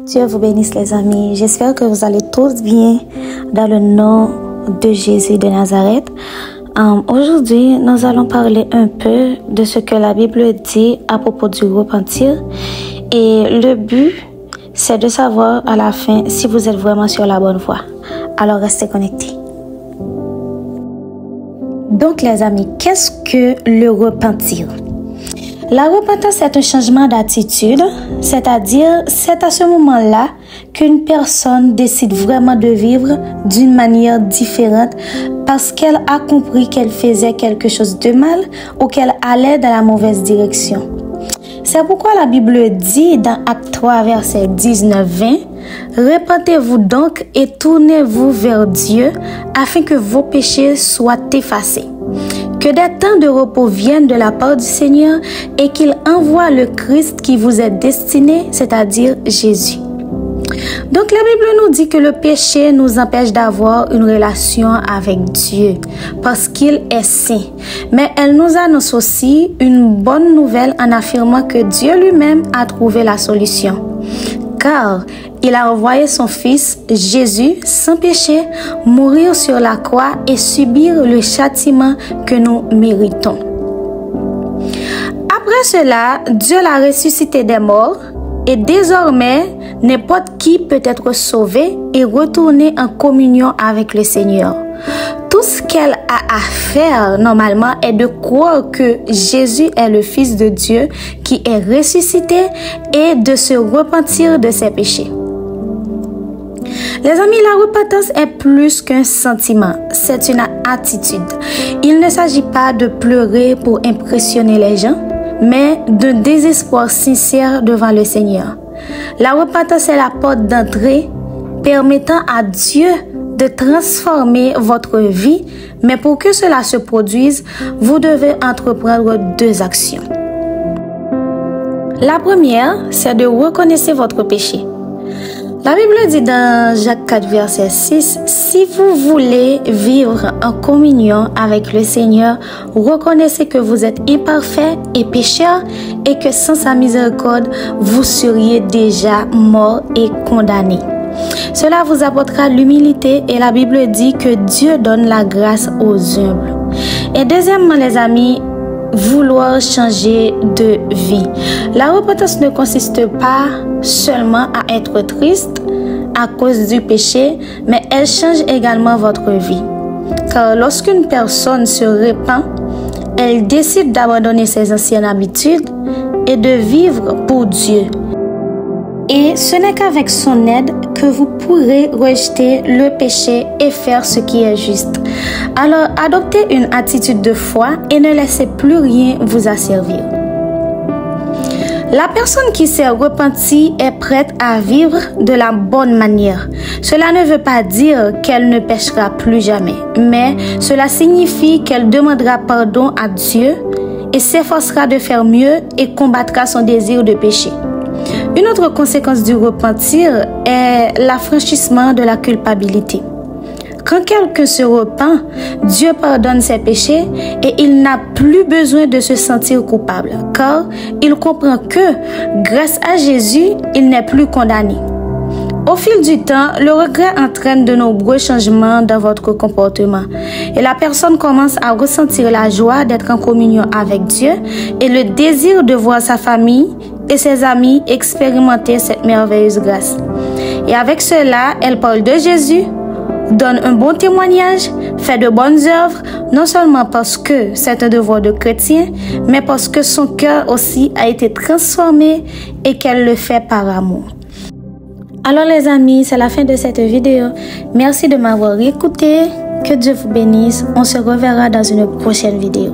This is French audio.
Dieu vous bénisse les amis, j'espère que vous allez tous bien dans le nom de Jésus de Nazareth. Aujourd'hui, nous allons parler un peu de ce que la Bible dit à propos du repentir. Et le but, c'est de savoir à la fin si vous êtes vraiment sur la bonne voie. Alors restez connectés. Donc les amis, qu'est-ce que le repentir? La repentance est un changement d'attitude, c'est-à-dire c'est à ce moment-là qu'une personne décide vraiment de vivre d'une manière différente parce qu'elle a compris qu'elle faisait quelque chose de mal ou qu'elle allait dans la mauvaise direction. C'est pourquoi la Bible dit dans Acte 3, verset 19-20, « Repentez-vous donc et tournez-vous vers Dieu afin que vos péchés soient effacés. » Que des temps de repos viennent de la part du Seigneur et qu'il envoie le Christ qui vous est destiné, c'est-à-dire Jésus. Donc la Bible nous dit que le péché nous empêche d'avoir une relation avec Dieu parce qu'il est saint. Mais elle nous annonce aussi une bonne nouvelle en affirmant que Dieu lui-même a trouvé la solution. Car il a envoyé son Fils, Jésus, sans péché, mourir sur la croix et subir le châtiment que nous méritons. Après cela, Dieu l'a ressuscité des morts et désormais, n'importe qui peut être sauvé et retourner en communion avec le Seigneur. Tout ce qu'elle a à faire normalement est de croire que Jésus est le Fils de Dieu qui est ressuscité et de se repentir de ses péchés. Les amis, la repentance est plus qu'un sentiment, c'est une attitude. Il ne s'agit pas de pleurer pour impressionner les gens, mais de désespoir sincère devant le Seigneur. La repentance est la porte d'entrée permettant à Dieu de transformer votre vie, mais pour que cela se produise, vous devez entreprendre deux actions. La première, c'est de reconnaître votre péché. La Bible dit dans Jacques 4, verset 6, « Si vous voulez vivre en communion avec le Seigneur, reconnaissez que vous êtes imparfait et pécheur et que sans sa miséricorde, vous seriez déjà mort et condamné. » Cela vous apportera l'humilité et la Bible dit que Dieu donne la grâce aux humbles. Et deuxièmement, les amis, vouloir changer de vie. La repentance ne consiste pas seulement à être triste à cause du péché, mais elle change également votre vie. Car lorsqu'une personne se repent, elle décide d'abandonner ses anciennes habitudes et de vivre pour Dieu. Et ce n'est qu'avec son aide que vous pourrez rejeter le péché et faire ce qui est juste. Alors, adoptez une attitude de foi et ne laissez plus rien vous asservir. La personne qui s'est repentie est prête à vivre de la bonne manière. Cela ne veut pas dire qu'elle ne péchera plus jamais, mais cela signifie qu'elle demandera pardon à Dieu et s'efforcera de faire mieux et combattra son désir de pécher. Une autre conséquence du repentir est l'affranchissement de la culpabilité. Quand quelqu'un se repent, Dieu pardonne ses péchés et il n'a plus besoin de se sentir coupable, car il comprend que, grâce à Jésus, il n'est plus condamné. Au fil du temps, le regret entraîne de nombreux changements dans votre comportement et la personne commence à ressentir la joie d'être en communion avec Dieu et le désir de voir sa famille et ses amis expérimenter cette merveilleuse grâce. Et avec cela, elle parle de Jésus, donne un bon témoignage, fait de bonnes œuvres, non seulement parce que c'est un devoir de chrétien, mais parce que son cœur aussi a été transformé et qu'elle le fait par amour. Alors les amis, c'est la fin de cette vidéo. Merci de m'avoir écouté. Que Dieu vous bénisse. On se reverra dans une prochaine vidéo.